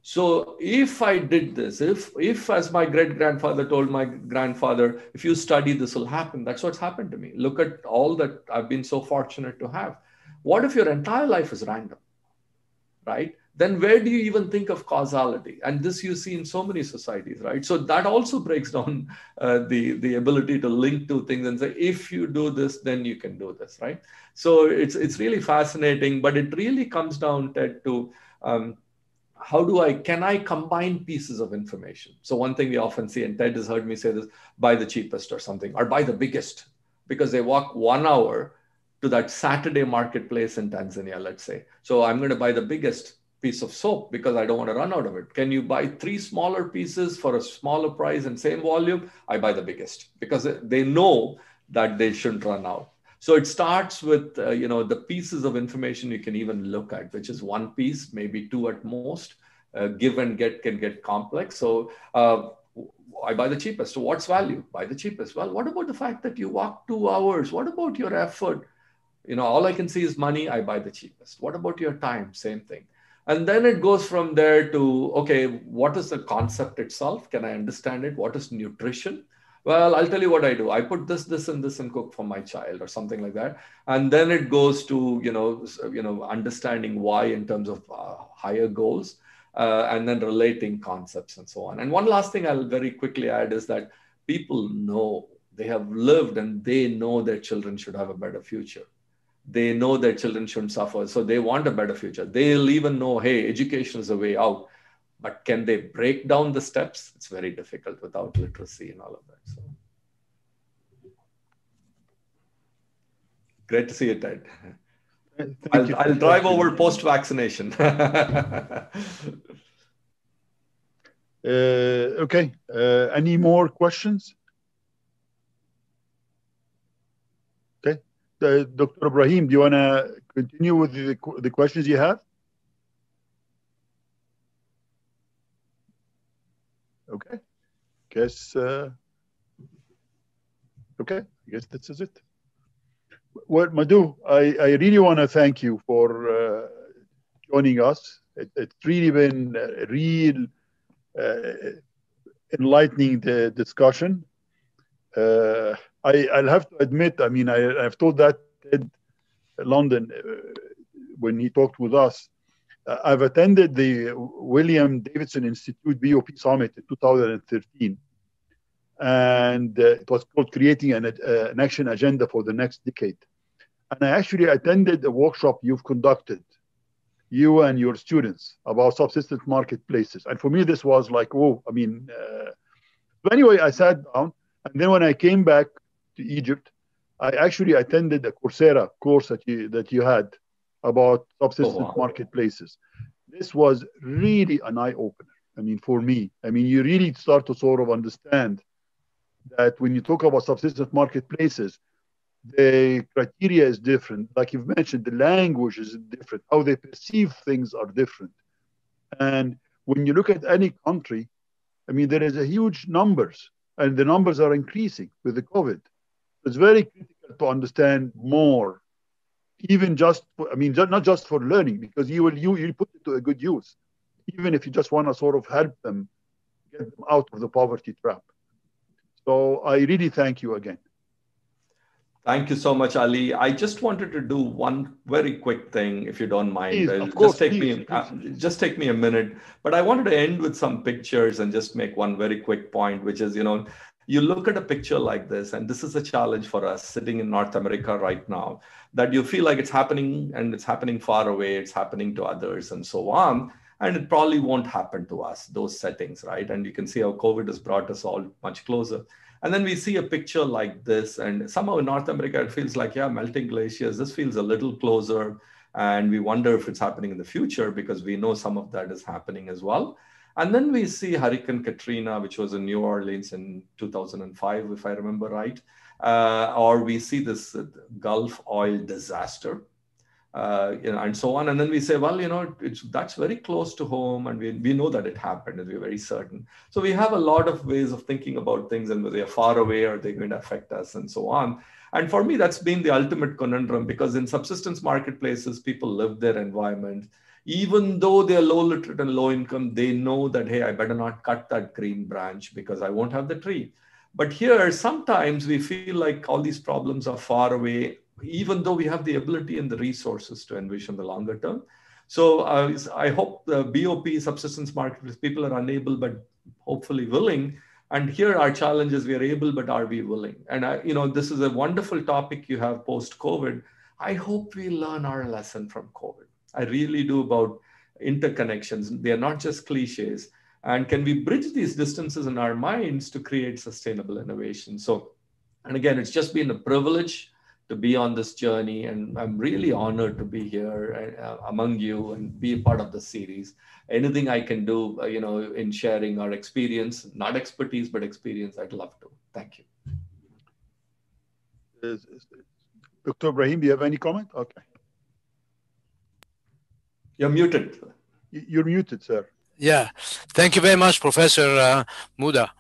Speaker 2: So if I did this, if as my great-grandfather told my grandfather, if you study, this will happen. That's what's happened to me. Look at all that I've been so fortunate to have. What if your entire life is random, right? then where do you even think of causality? And this you see in so many societies, right? So that also breaks down the ability to link two things and say, if you do this, then you can do this, right? So it's really fascinating, but it really comes down, Ted, to can I combine pieces of information? So one thing we often see, and Ted has heard me say this, buy the cheapest or something, or buy the biggest, because they walk 1 hour to that Saturday marketplace in Tanzania, let's say. So I'm going to buy the biggest piece of soap because I don't want to run out of it. Can you buy 3 smaller pieces for a smaller price and same volume? I buy the biggest because they know that they shouldn't run out. So it starts with, the pieces of information you can even look at, which is 1 piece, maybe 2 at most. Give and get can get complex. So I buy the cheapest. So what's value? Buy the cheapest. Well, what about the fact that you walk 2 hours? What about your effort? All I can see is money. I buy the cheapest. What about your time? Same thing. And then it goes from there to, okay, what is the concept itself? Can I understand it? What is nutrition? Well, I'll tell you what I do. I put this, and this and cook for my child or something like that. And then it goes to, understanding why in terms of higher goals, and then relating concepts and so on. And one last thing I'll very quickly add is that people know, they have lived and they know their children should have a better future. They know their children shouldn't suffer. So they want a better future. They'll even know, hey, education is a way out. But can they break down the steps? It's very difficult without literacy and all of that. So great to see you, Ted. I'll drive over post-vaccination.
Speaker 1: Okay. Any more questions? Okay. Dr. Ibrahim, do you want to continue with the questions you have? Okay. Guess. Okay. I guess this is it. Well, Madhu, I really want to thank you for joining us. It's really been a real enlightening the discussion. I'll have to admit, I mean, I've told that Ted London when he talked with us. I've attended the William Davidson Institute BOP Summit in 2013. And it was called Creating an Action Agenda for the Next Decade. And I actually attended a workshop you've conducted, you and your students, about subsistence marketplaces. And for me, this was like, oh, I mean, but anyway, I sat down. And then when I came back to Egypt, I actually attended a Coursera course that you had about subsistence marketplaces. This was really an eye-opener. I mean, for me, I mean, you really start to sort of understand that when you talk about subsistence marketplaces, the criteria is different. Like you've mentioned, the language is different. How they perceive things are different. And when you look at any country, I mean, there is a huge numbers, and the numbers are increasing with the COVID. It's very critical to understand more, even just, not just for learning, because you put it to a good use, even if you just want to sort of help them get them out of the poverty trap. So I really thank you again.
Speaker 2: Thank you so much, Ali. I just wanted to do one very quick thing, if you don't mind.
Speaker 1: Please, of course,
Speaker 2: just take me a minute. But I wanted to end with some pictures and just make one very quick point, which is, you look at a picture like this, and this is a challenge for us sitting in North America right now, that you feel like it's happening and it's happening far away, it's happening to others and so on. And it probably won't happen to us, those settings, right? And you can see how COVID has brought us all much closer. And then we see a picture like this, and somehow in North America, it feels like, yeah, melting glaciers, this feels a little closer. And we wonder if it's happening in the future, because we know some of that is happening as well. And then we see Hurricane Katrina, which was in New Orleans in 2005, if I remember right. Or we see this Gulf oil disaster, and so on. And then we say, well, that's very close to home, and we know that it happened, and we're very certain. So we have a lot of ways of thinking about things, and whether they're far away or they're going to affect us and so on. And for me, that's been the ultimate conundrum, because in subsistence marketplaces, people live their environment. Even though they're low literate and low income, they know that, hey, I better not cut that green branch because I won't have the tree. But here, sometimes we feel like all these problems are far away, even though we have the ability and the resources to envision the longer term. So I hope the BOP, subsistence marketplace, people are unable, but hopefully willing. And here our challenge is we are able, but are we willing? And this is a wonderful topic you have post-COVID. I hope we learn our lesson from COVID. I really do, about interconnections. They are not just cliches. And can we bridge these distances in our minds to create sustainable innovation? So, and again, it's just been a privilege to be on this journey. And I'm really honored to be here among you and be a part of the series. Anything I can do, in sharing our experience, not expertise, but experience, I'd love to. Thank you.
Speaker 1: Dr. Ibrahim, do you have any comment? Okay.
Speaker 2: You're muted.
Speaker 1: You're muted, sir.
Speaker 4: Yeah. Thank you very much, Professor Muda.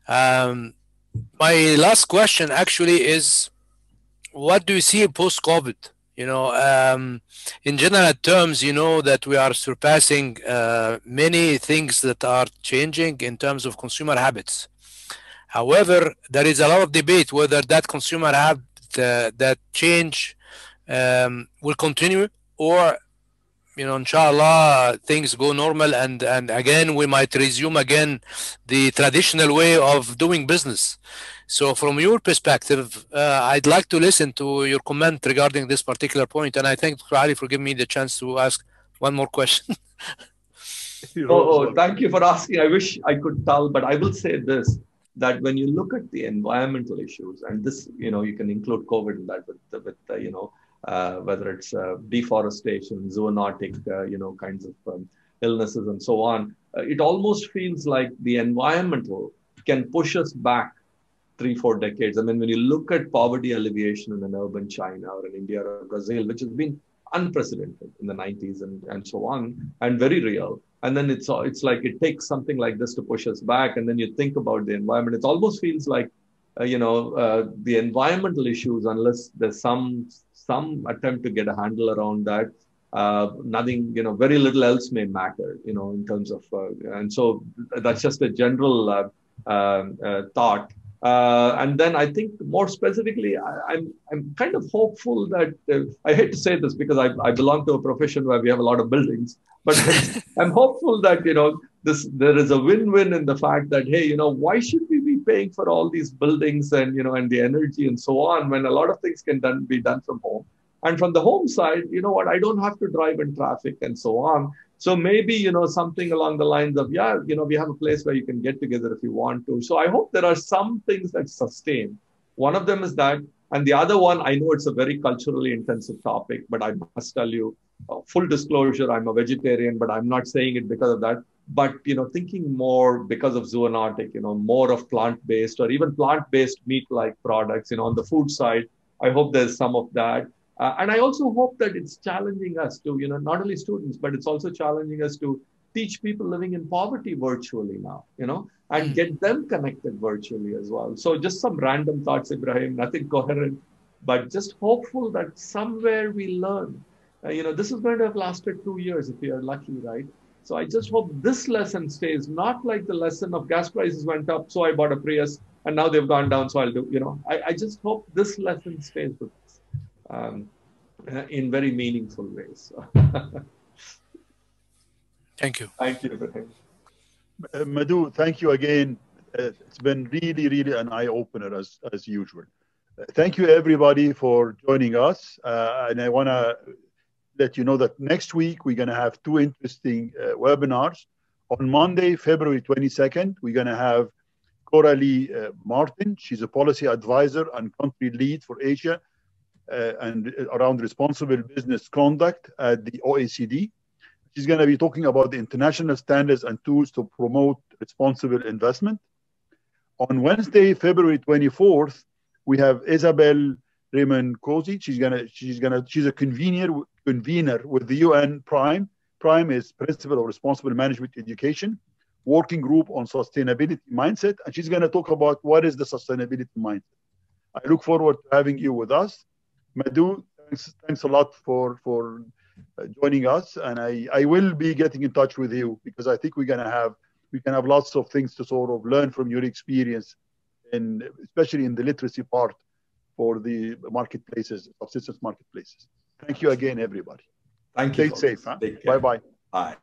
Speaker 4: My last question actually is, what do you see post-COVID? In general terms, that we are surpassing many things that are changing in terms of consumer habits. However, there is a lot of debate whether that consumer habit, that change will continue, or inshallah, things go normal, and again we might resume again the traditional way of doing business. So from your perspective, I'd like to listen to your comment regarding this particular point. And I thank Dr. Ali for giving me the chance to ask one more question.
Speaker 2: Thank you for asking. I wish I could tell, but I will say this, that when you look at the environmental issues, and this, you can include COVID in that, with whether it's deforestation, zoonotic, kinds of illnesses and so on, it almost feels like the environmental can push us back 3-4 decades. I mean, when you look at poverty alleviation in an urban China or in India or Brazil, which has been unprecedented in the 90s and so on, and very real. And then it's like it takes something like this to push us back. And then you think about the environment. It almost feels like, the environmental issues, unless there's some attempt to get a handle around that, nothing, very little else may matter, in terms of, and so that's just a general thought. And then I think more specifically, I'm kind of hopeful that, I hate to say this because I belong to a profession where we have a lot of buildings, but I'm hopeful that, there is a win-win in the fact that, hey, why should we be paying for all these buildings and, and the energy and so on, when a lot of things can be done from home. And from the home side, I don't have to drive in traffic and so on. So maybe, something along the lines of, we have a place where you can get together if you want to. So I hope there are some things that sustain. One of them is that. And the other one, I know it's a very culturally intensive topic, but I must tell you, full disclosure, I'm a vegetarian, but I'm not saying it because of that. But, thinking more because of zoonotic, more of plant-based or even plant-based meat-like products, on the food side, I hope there's some of that. And I also hope that it's challenging us to, not only students, but it's also challenging us to teach people living in poverty virtually now, and get them connected virtually as well. So just some random thoughts, Ibrahim, nothing coherent, but just hopeful that somewhere we learn. This is going to have lasted 2 years if we are lucky, right? So I just hope this lesson stays, not like the lesson of gas prices went up, so I bought a Prius, and now they've gone down, so I'll do, I just hope this lesson stays with us. In very meaningful ways.
Speaker 4: Thank you.
Speaker 2: Thank you.
Speaker 1: Madhu, thank you again. It's been really, really an eye-opener as usual. Thank you, everybody, for joining us. And I want to let you know that next week we're going to have 2 interesting webinars. On Monday, February 22nd, we're going to have Coralie Martin. She's a policy advisor and country lead for Asia and around responsible business conduct at the OECD. She's going to be talking about the international standards and tools to promote responsible investment. On Wednesday, February 24th, we have Isabel Raymond-Cozy. She's a convener with the UN Prime. Prime is Principle of Responsible Management Education, working group on sustainability mindset. And she's going to talk about what is the sustainability mindset. I look forward to having you with us. Madhu, thanks a lot for joining us, and I will be getting in touch with you because I think we can have lots of things to sort of learn from your experience, and especially in the literacy part for the marketplaces, subsistence marketplaces. Thank you again, everybody.
Speaker 2: Thank you.
Speaker 1: Stay safe. Huh?
Speaker 2: Take care.
Speaker 1: Bye-bye.
Speaker 2: Bye.